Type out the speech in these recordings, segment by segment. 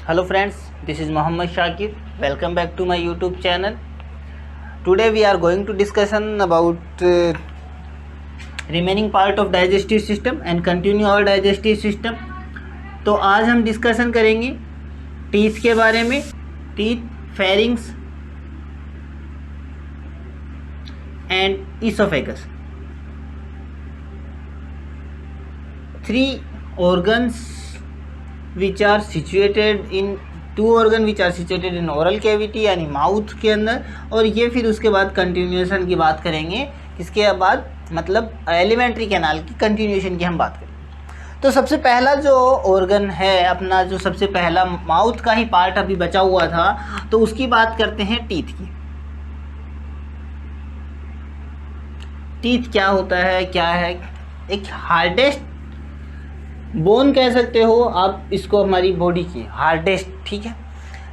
Hello friends, this is Mohammad Shakir. Welcome back to my YouTube channel. Today we are going to discussion about remaining part of digestive system and continue our digestive system. तो आज हम discussion करेंगे teeth के बारे में, teeth, pharynx and oesophagus. 3 organs which are situated in 2 organ which are situated in oral cavity यानी mouth के अंदर, और ये फिर उसके बाद कंटिन्यूएशन की बात करेंगे. इसके बाद मतलब एलिमेंट्री कैनाल की कंटिन्यूएशन की हम बात करेंगे. तो सबसे पहला जो ऑर्गन है अपना, जो सबसे पहला माउथ का ही पार्ट अभी बचा हुआ था, तो उसकी बात करते हैं टीथ की. टीथ क्या होता है, क्या है? एक हार्डेस्ट बोन कह सकते हो आप इसको, हमारी बॉडी की हार्डेस्ट. ठीक है,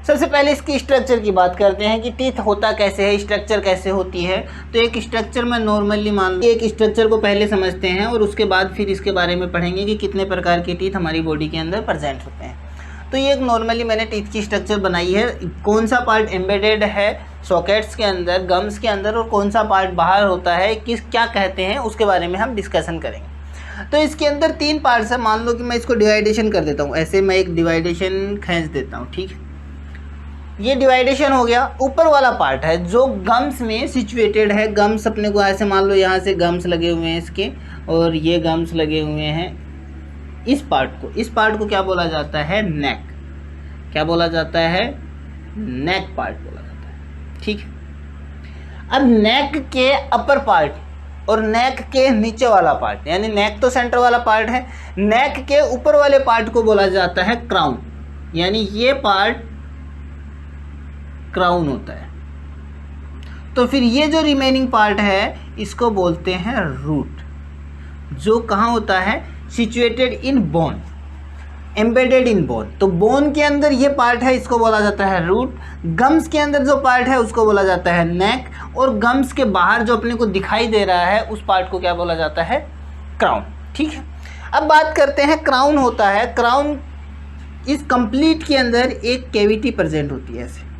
सबसे पहले इसकी स्ट्रक्चर की बात करते हैं कि टीथ होता कैसे है, स्ट्रक्चर कैसे होती है. तो एक स्ट्रक्चर में नॉर्मली मान लो, एक स्ट्रक्चर को पहले समझते हैं और उसके बाद फिर इसके बारे में पढ़ेंगे कि कितने प्रकार के टीथ हमारी बॉडी के अंदर प्रेजेंट होते हैं. तो ये एक नॉर्मली मैंने टीथ की स्ट्रक्चर बनाई है. कौन सा पार्ट एम्बेडेड है सॉकेट्स के अंदर, गम्स के अंदर, और कौन सा पार्ट बाहर होता है, क्या कहते हैं, उसके बारे में हम डिस्कशन करेंगे. तो इसके अंदर 3 पार्ट्स है. मान लो कि मैं इसको डिवाइडेशन कर देता हूँ, ऐसे मैं एक डिवाइडेशन खींच देता हूँ. ठीक है, ये डिवाइडेशन हो गया. ऊपर वाला पार्ट है जो गम्स में सिचुएटेड है. गम्स अपने को ऐसे मान लो, यहाँ से गम्स लगे हुए हैं इसके, और ये गम्स लगे हुए हैं. इस पार्ट को क्या बोला जाता है? नेक. क्या बोला जाता है? नेक पार्ट बोला जाता है. ठीक है, अब नेक के अपर पार्ट और नेक के नीचे वाला पार्ट, यानी नेक तो सेंटर वाला पार्ट है, नेक के ऊपर वाले पार्ट को बोला जाता है क्राउन. यानी ये पार्ट क्राउन होता है. तो फिर ये जो रिमेनिंग पार्ट है इसको बोलते हैं रूट, जो कहाँ होता है? Situated in bone, embedded in bone. तो बोन के अंदर ये पार्ट है, इसको बोला जाता है रूट. गम्स के अंदर जो पार्ट है उसको बोला जाता है नेक, और गम्स के बाहर जो अपने को दिखाई दे रहा है उस पार्ट को क्या बोला जाता है? क्राउन. ठीक है, अब बात करते हैं क्राउन होता है. क्राउन इस कंप्लीट के अंदर एक कैविटी प्रेजेंट होती है ऐसे.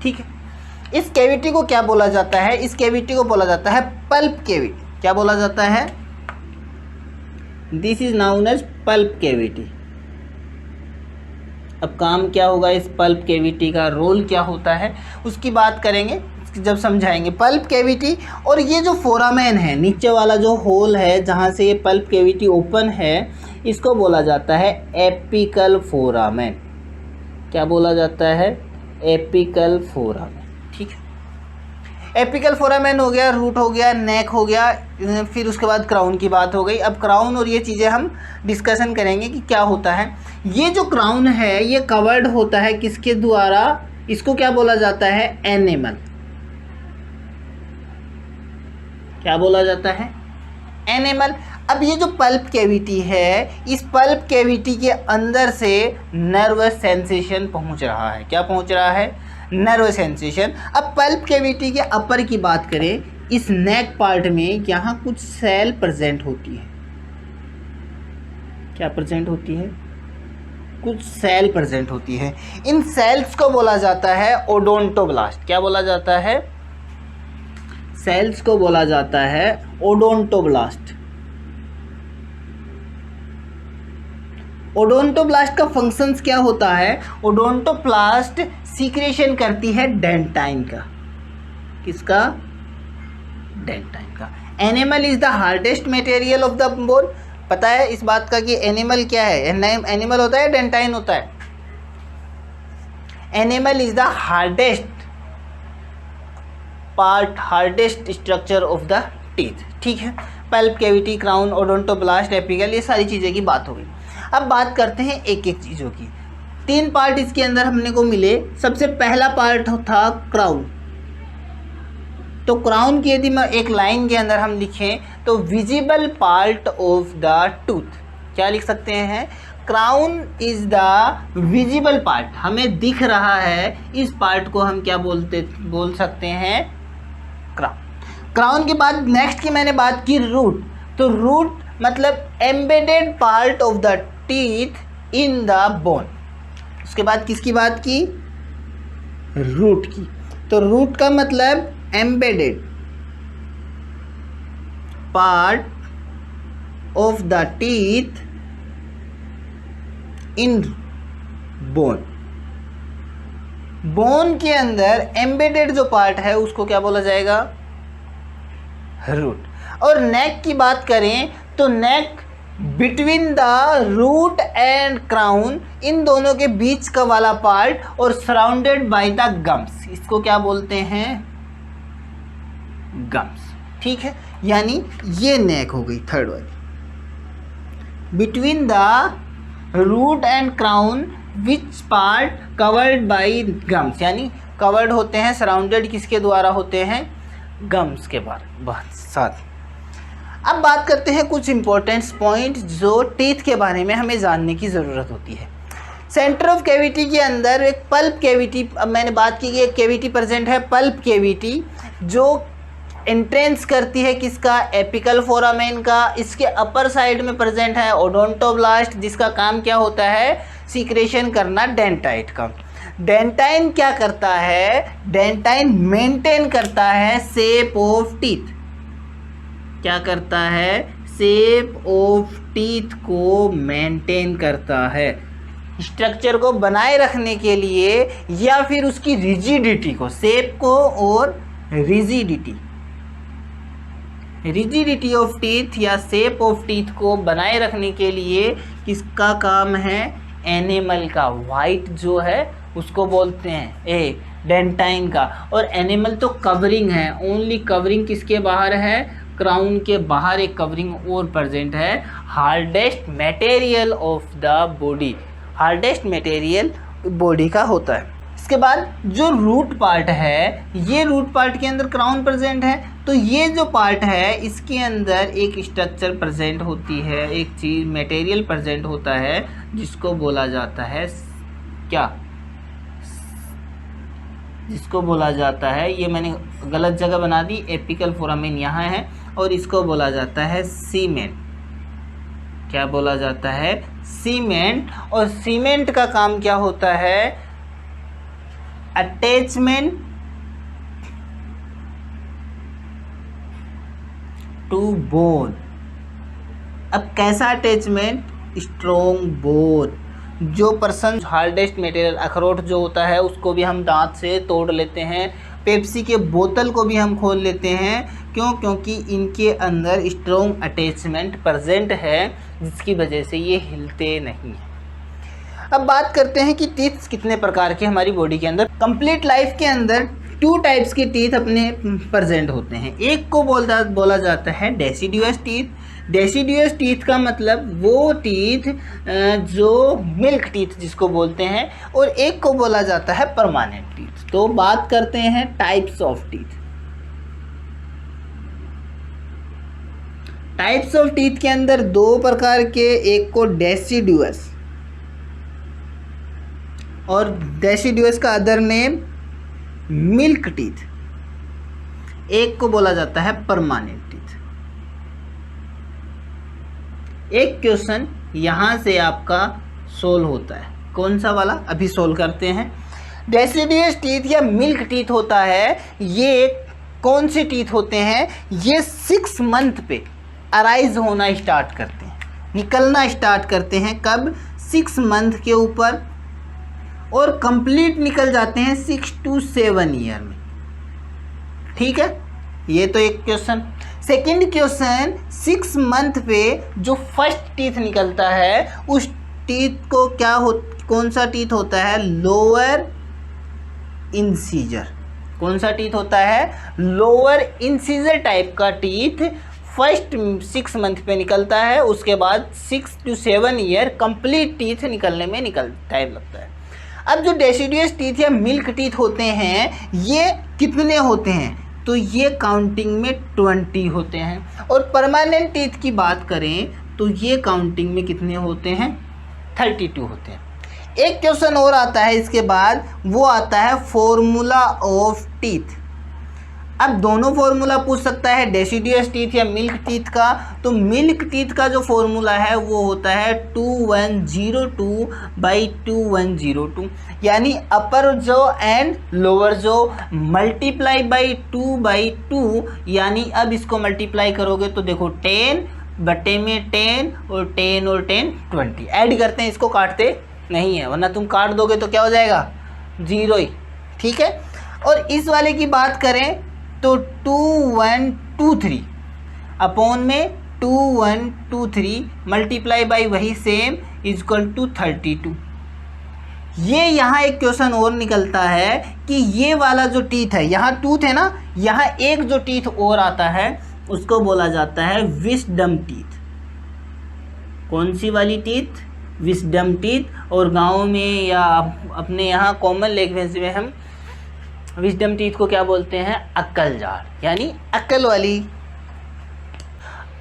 ठीक है, इस कैविटी को क्या बोला जाता है? इस कैविटी को बोला जाता है पल्प कैविटी. क्या बोला जाता है? This is known as pulp cavity. अब काम क्या होगा इस पल्प कैविटी का, रोल क्या होता है, उसकी बात करेंगे जब समझाएंगे. पल्प कैविटी, और ये जो फोरामेन है, नीचे वाला जो होल है जहाँ से ये पल्प कैविटी ओपन है, इसको बोला जाता है एपिकल फोरामेन. क्या बोला जाता है? Apical foramen. ठीक है, एपिकल फोरामेन हो गया, रूट हो गया, नेक हो गया, फिर उसके बाद क्राउन की बात हो गई. अब क्राउन और ये चीज़ें हम डिस्कशन करेंगे कि क्या होता है. ये जो क्राउन है ये कवर्ड होता है किसके द्वारा? इसको क्या बोला जाता है? एनिमल. क्या बोला जाता है? एनिमल. अब ये जो पल्प कैविटी है, इस पल्प कैविटी के अंदर से नर्वस सेंसेशन पहुंच रहा है. क्या पहुंच रहा है? Nervous sensation. अब पल्प कैविटी के अपर की बात करें, इस नेक पार्ट में यहाँ कुछ सेल प्रेजेंट होती है. क्या प्रेजेंट होती है? कुछ सेल प्रेजेंट होती है. इन सेल्स को बोला जाता है ओडोंटोब्लास्ट. क्या बोला जाता है? सेल्स को बोला जाता है ओडोंटोब्लास्ट. ओडोंटोब्लास्ट का फंक्शंस क्या होता है? ओडोंटोब्लास्ट सीक्रेशन करती है डेंटाइन का. किसका? डेंटाइन का. Animal is the hardest material of the bone. पता है इस बात का कि एनिमल क्या है? एनिमल होता है, डेंटाइन होता है. Animal is the hardest part, hardest structure of the teeth. ठीक है, pulp cavity, crown, odontoblast, apical, ये सारी चीज़ें की बात हो गई. अब बात करते हैं एक एक चीज़ों की. 3 पार्ट इसके अंदर हमने को मिले. सबसे पहला पार्ट था क्राउन. तो क्राउन की यदि मैं एक लाइन के अंदर हम लिखें तो visible part of the tooth. क्या लिख सकते हैं? Crown is the visible part. हमें दिख रहा है, इस पार्ट को हम क्या बोल सकते हैं? क्राउन. क्राउन के बाद नेक्स्ट की मैंने बात की रूट. तो रूट मतलब embedded part of the teeth in the bone. उसके बाद किसकी बात की? रूट की। तो रूट का मतलब embedded part of the teeth in bone. Bone के अंदर एम्बेडेड जो पार्ट है उसको क्या बोला जाएगा? रूट। और नेक की बात करें तो neck between the root and crown, इन दोनों के बीच का वाला पार्ट, और सराउंडेड बाय द गम्स, इसको क्या बोलते हैं? गम्स। ठीक है, यानी ये नेक हो गई थर्ड वाली। Between the root and crown which part covered by gums, यानी कवर्ड होते हैं, सराउंडेड किसके द्वारा होते हैं? गम्स के साथ। अब बात करते हैं कुछ इंपॉर्टेंट पॉइंट जो टीथ के बारे में हमें जानने की ज़रूरत होती है। सेंटर ऑफ कैविटी के अंदर एक पल्प कैविटी, अब मैंने बात की कि एक कैविटी प्रेजेंट है, पल्प कैविटी, जो एंट्रेंस करती है किसका? एपिकल फोरामेन का। इसके अपर साइड में प्रेजेंट है ओडोंटोब्लास्ट, जिसका काम क्या होता है? सीक्रेशन करना डेंटाइट का। डेंटाइन क्या करता है? डेंटाइन मेंटेन करता है शेप ऑफ टीथ। क्या करता है? शेप ऑफ टीथ को मेंटेन करता है, स्ट्रक्चर को बनाए रखने के लिए, या फिर उसकी रिजिडिटी को, शेप को और रिजिडिटी ऑफ टीथ या शेप ऑफ टीथ को बनाए रखने के लिए किसका काम है? एनिमल का। वाइट जो है उसको बोलते हैं डेंटाइन का। और एनिमल तो कवरिंग है, ओनली कवरिंग किसके बाहर है? क्राउन के बाहर एक कवरिंग और प्रेजेंट है, hardest material of the body, hardest material body का होता है। इसके बाद जो रूट पार्ट है, ये रूट पार्ट के अंदर क्राउन प्रेजेंट है, तो ये जो पार्ट है इसके अंदर एक स्ट्रक्चर प्रेजेंट होती है, एक चीज़ मटेरियल प्रेजेंट होता है, जिसको बोला जाता है क्या? जिसको बोला जाता है, ये मैंने गलत जगह बना दी, एपिकल फोरामेन यहाँ है, और इसको बोला जाता है सीमेंट। क्या बोला जाता है? सीमेंट। और सीमेंट का काम क्या होता है? Attachment to bone. अब कैसा अटैचमेंट? Strong bone. जो पर्सन हार्डेस्ट मटेरियल, अखरोट जो होता है उसको भी हम दांत से तोड़ लेते हैं, पेप्सी के बोतल को भी हम खोल लेते हैं, क्यों? क्योंकि इनके अंदर स्ट्रॉन्ग अटैचमेंट प्रेजेंट है, जिसकी वजह से ये हिलते नहीं हैं। अब बात करते हैं कि टीथ कितने प्रकार के हमारी बॉडी के अंदर। कंप्लीट लाइफ के अंदर 2 टाइप्स के टीथ अपने प्रेजेंट होते हैं। एक को बोला जाता है डेसिडुअस टीथ। डेसिडुअस टीथ का मतलब वो टीथ जो मिल्क टीथ जिसको बोलते हैं, और एक को बोला जाता है परमानेंट टीथ। तो बात करते हैं types of teeth. Types of teeth के अंदर 2 प्रकार के, एक को डेसिडुअस, और डेसिडुअस का अदर नेम मिल्क टीथ। एक को बोला जाता है परमानेंट टीथ। एक क्वेश्चन यहाँ से आपका सोल्व होता है, कौन सा वाला? अभी सोल्व करते हैं। डेसिडुअस टीथ या मिल्क टीथ होता है, ये कौन से टीथ होते हैं? ये 6 मंथ पे अराइज होना स्टार्ट करते हैं, निकलना स्टार्ट करते हैं। कब? 6 मंथ के ऊपर, और कंप्लीट निकल जाते हैं 6 to 7 ईयर में। ठीक है, ये तो एक क्वेश्चन। सेकंड क्वेश्चन, 6 मंथ पे जो फर्स्ट टीथ निकलता है, उस टीथ को कौन सा टीथ होता है? Lower incisor. कौन सा टीथ होता है? लोअर इंसीजर टाइप का टीथ फर्स्ट 6 मंथ पे निकलता है, उसके बाद 6 to 7 ईयर कंप्लीट टीथ निकलने में टाइम लगता है। अब जो डेसिडुअस टीथ या मिल्क टीथ होते हैं, ये कितने होते हैं? तो ये काउंटिंग में 20 होते हैं। और परमानेंट टीथ की बात करें तो ये काउंटिंग में कितने होते हैं? 32 होते हैं। एक क्वेश्चन और आता है इसके बाद, वो आता है फॉर्मूला ऑफ टीथ। अब दोनों फॉर्मूला पूछ सकता है, डेसिडियस टीथ या मिल्क टीथ का। तो मिल्क टीथ का जो फॉर्मूला है वो होता है 2102/2102, यानी अपर जो एंड लोअर जो मल्टीप्लाई बाई 2/2, यानी अब इसको मल्टीप्लाई करोगे तो देखो 10 बटे में 10 और 10 और 10 20 ऐड करते हैं, इसको काटते नहीं है, वरना तुम काट दोगे तो क्या हो जाएगा 0 ही, ठीक है। और इस वाले की बात करें तो 2123 अपॉन में 2123 मल्टीप्लाई बाई वही सेम इजक्वल टू 32। ये यहाँ एक क्वेश्चन और निकलता है कि ये वाला जो टीथ है, यहाँ टूथ है ना, यहाँ एक जो टीथ और आता है उसको बोला जाता है विस्डम टीथ। कौन सी वाली टीथ? Wisdom teeth. और गाँव में या अपने यहाँ कॉमन लैंग्वेज में हम विस्डम टीथ को क्या बोलते हैं? अक्ल जार, यानी अक्ल वाली।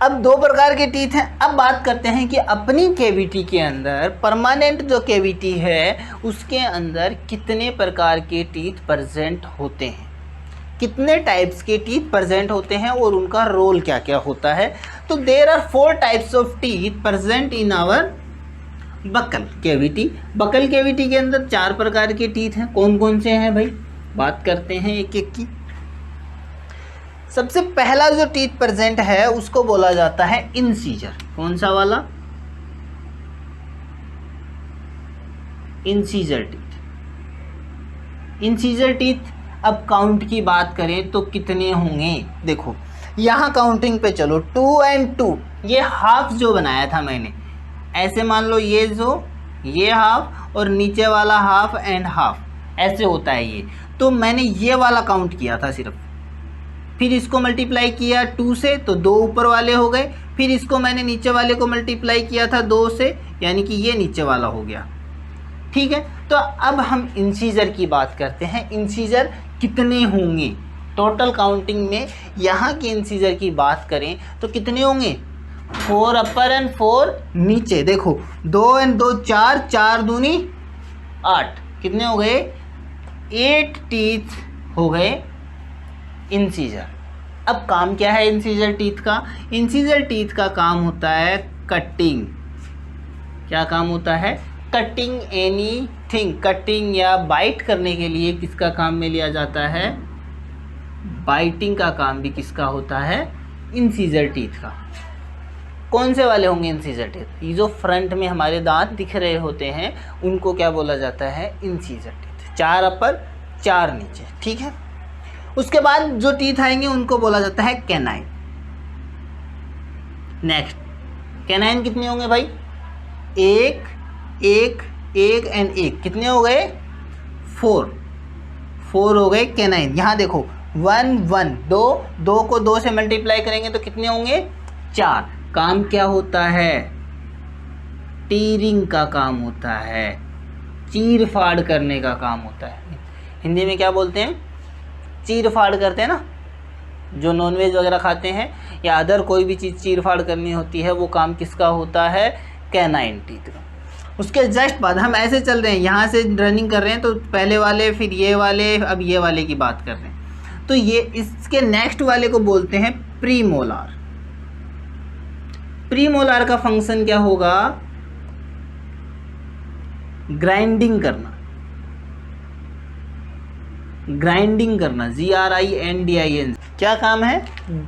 अब दो प्रकार के टीथ हैं। अब बात करते हैं कि अपनी कैविटी के अंदर, परमानेंट जो कैविटी है उसके अंदर कितने प्रकार के टीथ प्रेजेंट होते हैं, कितने टाइप्स के टीथ प्रेजेंट होते हैं और उनका रोल क्या क्या होता है। तो there are 4 types of teeth present in our buccal cavity. Buccal cavity के अंदर 4 प्रकार के टीथ हैं। कौन कौन से हैं भाई? बात करते हैं एक एक की। सबसे पहला जो टीथ प्रेजेंट है उसको बोला जाता है इंसीजर। कौन सा वाला? Incisor teeth. इंसीजर टीथ अब काउंट की बात करें तो कितने होंगे? देखो यहाँ काउंटिंग पे चलो, 2 और 2, ये हाफ जो बनाया था मैंने, ऐसे मान लो ये हाफ और नीचे वाला हाफ एंड हाफ, ऐसे होता है ये। तो मैंने ये वाला काउंट किया था सिर्फ, फिर इसको मल्टीप्लाई किया 2 से तो 2 ऊपर वाले हो गए, फिर इसको मैंने नीचे वाले को मल्टीप्लाई किया था 2 से, यानी कि ये नीचे वाला हो गया, ठीक है। तो अब हम इंसीजर की बात करते हैं। इंसीजर कितने होंगे टोटल काउंटिंग में? यहाँ के इंसीजर की बात करें तो कितने होंगे? 4 अपर एंड 4 नीचे। देखो 2 और 2 4, 4 दूनी 8, कितने हो गए? 8 टीथ हो गए इंसीजर। अब काम क्या है इंसीजर टीथ का? इंसीजर टीथ का काम होता है कटिंग। क्या काम होता है? Cutting anything. कटिंग या बाइट करने के लिए किसका काम में लिया जाता है? बाइटिंग का काम भी किसका होता है? इंसीजर टीथ का। कौन से वाले होंगे इंसीजर टीथ? ये जो फ्रंट में हमारे दांत दिख रहे होते हैं उनको क्या बोला जाता है? Incisor teeth. 4 अपर 4 नीचे, ठीक है। उसके बाद जो टीथ आएंगे उनको बोला जाता है कैनाइन। नेक्स्ट, कैनाइन कितने होंगे भाई? 1 1 1 एंड 1, कितने हो गए? 4 हो गए कैनाइन। यहाँ देखो 1 1 2, 2 को 2 से मल्टीप्लाई करेंगे तो कितने होंगे? 4। काम क्या होता है? टीरिंग का काम होता है, चीर फाड़ करने का काम होता है। हिंदी में क्या बोलते हैं? चीर फाड़ करते हैं ना, जो नॉनवेज वगैरह खाते हैं या अदर कोई भी चीज़ चीर फाड़ करनी होती है, वो काम किसका होता है? कैनाइन टीथ का। उसके जस्ट बाद हम ऐसे चल रहे हैं, यहाँ से रनिंग कर रहे हैं, तो पहले वाले, फिर ये वाले, अब ये वाले की बात कर रहे हैं। तो ये इसके नेक्स्ट वाले को बोलते हैं प्रीमोलार। प्रीमोलार का फंक्शन क्या होगा? ग्राइंडिंग करना। ग्राइंडिंग करना, GRINDING। क्या काम है?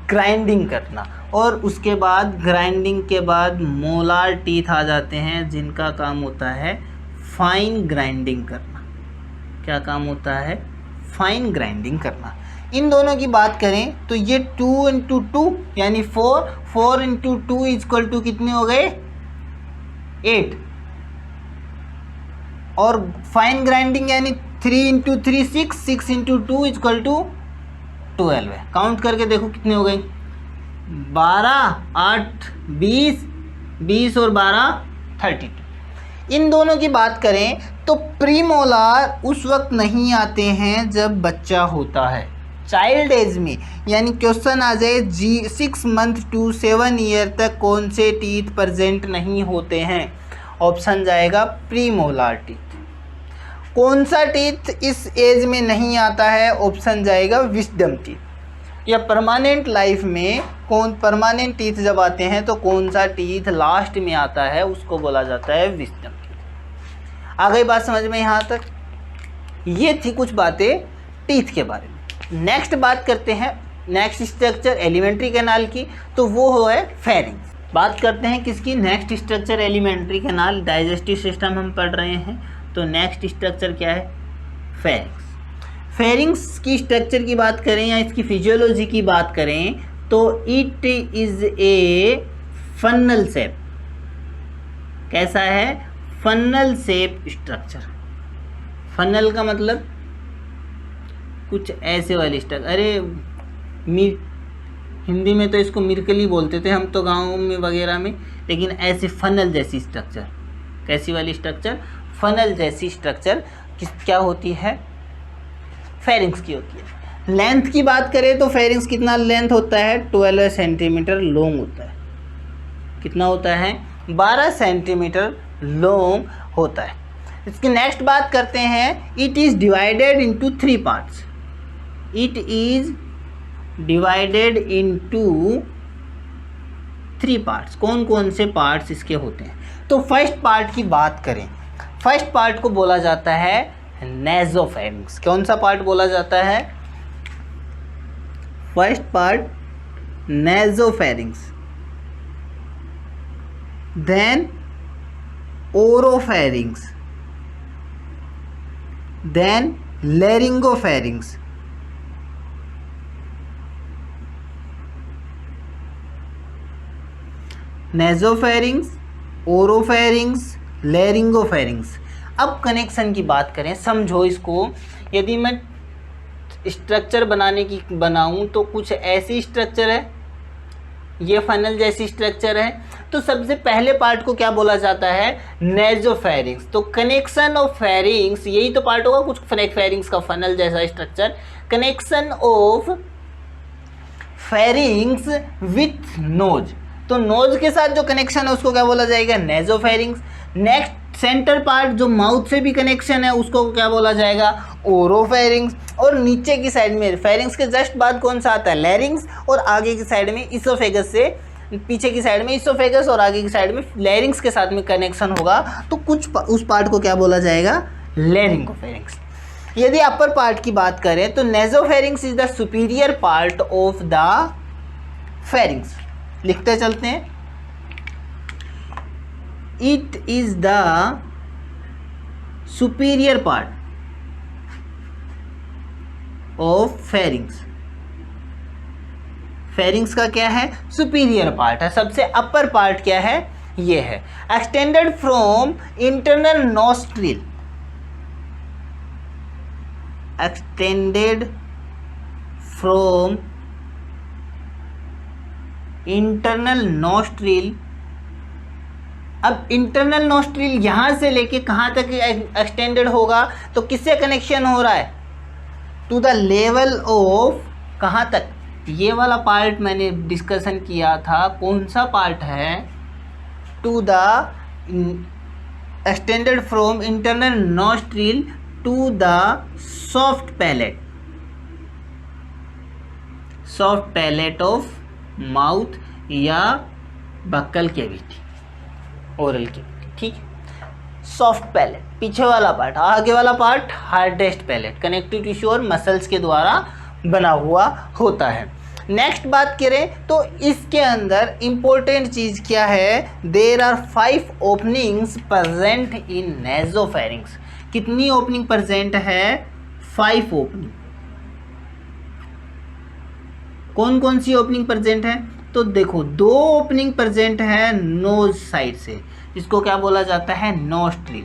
ग्राइंडिंग करना। और उसके बाद ग्राइंडिंग के बाद मोलार टीथ आ जाते हैं जिनका काम होता है फाइन ग्राइंडिंग करना। क्या काम होता है? फाइन ग्राइंडिंग करना। इन दोनों की बात करें तो ये 2 × 2 यानी 4, 4 × 2 इक्वल टू कितने हो गए? 8। और फाइन ग्राइंडिंग यानी 3 × 3 6, 6 × 2 इक्वल टू 12 है। काउंट करके देखो कितने हो गए? 12 8 20, 20 और 12 32। इन दोनों की बात करें तो प्रीमोलार उस वक्त नहीं आते हैं जब बच्चा होता है, चाइल्ड एज में। यानी क्वेश्चन आ जाए 6 मंथ टू 7 ईयर तक कौन से टीथ प्रेजेंट नहीं होते हैं? ऑप्शन जाएगा प्रीमोलार टीथ। कौन सा टीथ इस एज में नहीं आता है? ऑप्शन जाएगा विस्डम टीथ। या परमानेंट लाइफ में कौन परमानेंट टीथ जब आते हैं तो कौन सा टीथ लास्ट में आता है उसको बोला जाता है विजडम टीथ। आ गई बात समझ में यहाँ तक? ये थी कुछ बातें टीथ के बारे में। नेक्स्ट बात करते हैं नेक्स्ट स्ट्रक्चर एलिमेंट्री कैनाल की, तो वो है फेरिंग्स। बात करते हैं किसकी? Next structure alimentary canal. Digestive system हम पढ़ रहे हैं, तो नेक्स्ट स्ट्रक्चर क्या है? फेरिंग्स। फेरिंग्स की स्ट्रक्चर की बात करें या इसकी फिजियोलॉजी की बात करें तो it is a funnel shape. कैसा है? Funnel shape structure. फनल का मतलब कुछ ऐसे वाली स्ट्रक्चर। अरे हिंदी में तो इसको मिरकली बोलते थे हम तो गाँव में वगैरह में, लेकिन ऐसे फनल जैसी स्ट्रक्चर। कैसी वाली स्ट्रक्चर? फनल जैसी स्ट्रक्चर क्या होती है? फेरिंग्स की होती है। लेंथ की बात करें तो फेरिंग्स कितना लेंथ होता है? 12 सेंटीमीटर लॉन्ग होता है। कितना होता है? 12 सेंटीमीटर लॉन्ग होता है। इसकी नेक्स्ट बात करते हैं, it is divided into 3 parts. It is divided into 3 parts. कौन कौन से पार्ट्स इसके होते हैं? तो फर्स्ट पार्ट की बात करें, फर्स्ट पार्ट को बोला जाता है नेज़ोफेरिंग्स। कौन सा पार्ट बोला जाता है? First part nasopharynx, then oropharynx, then laryngopharynx, nasopharynx, oropharynx, laryngopharynx. अब कनेक्शन की बात करें, समझो इसको। यदि मैं स्ट्रक्चर बनाऊं तो कुछ ऐसी स्ट्रक्चर है, ये फनल जैसी स्ट्रक्चर है, तो सबसे पहले पार्ट को क्या बोला जाता है? नेज़ोफेरिंग्स। तो कनेक्शन ऑफ फेरिंग्स, यही तो पार्ट होगा कुछ फेरिंग्स का, फनल जैसा structure. Connection of pharynx with nose, तो नोज के साथ जो कनेक्शन है उसको क्या बोला जाएगा? नेज़ोफेरिंग्स। नेक्स्ट सेंटर पार्ट जो माउथ से भी कनेक्शन है उसको क्या बोला जाएगा? ओरोफेरिंग्स। और नीचे की साइड में फेरिंग्स के जस्ट बाद कौन सा आता है? लैरिंग्स। और आगे की साइड में इसोफेगस से, पीछे की साइड में इसोफेगस और आगे की साइड में लैरिंग्स के साथ में कनेक्शन होगा, तो कुछ उस पार्ट को क्या बोला जाएगा? लैरिंगोफेरिंग्स। यदि अपर पार्ट की बात करें तो nasopharynx is the superior part of the pharynx. लिखते चलते हैं, it is the superior part of pharynx. Pharynx का क्या है? सुपीरियर पार्ट है। सबसे अपर पार्ट क्या है? ये है। Extended from internal nostril, extended from internal nostril. अब इंटरनल नॉस्ट्रिल यहाँ से लेके कहाँ तक एक्सटेंडेड होगा? तो किससे कनेक्शन हो रहा है? टू द लेवल ऑफ, कहाँ तक? ये वाला पार्ट मैंने डिस्कशन किया था, कौन सा पार्ट है? To the extended from internal nostril to the soft palate, soft palate of mouth या बक्कल कैविटी, ओरल कैविटी। ठीक है, सॉफ्ट पैलेट पीछे वाला पार्ट, आगे वाला part hardest palate, connective tissue और मसल्स के द्वारा बना हुआ होता है। नेक्स्ट बात करें तो इसके अंदर इंपॉर्टेंट चीज़ क्या है? There are 5 openings present in nasopharynx. कितनी ओपनिंग प्रेजेंट है? 5 ओपनिंग। कौन कौन सी ओपनिंग प्रेजेंट है? तो देखो, 2 ओपनिंग प्रेजेंट है नोज साइड से, जिसको क्या बोला जाता है? नोस्ट्रिल।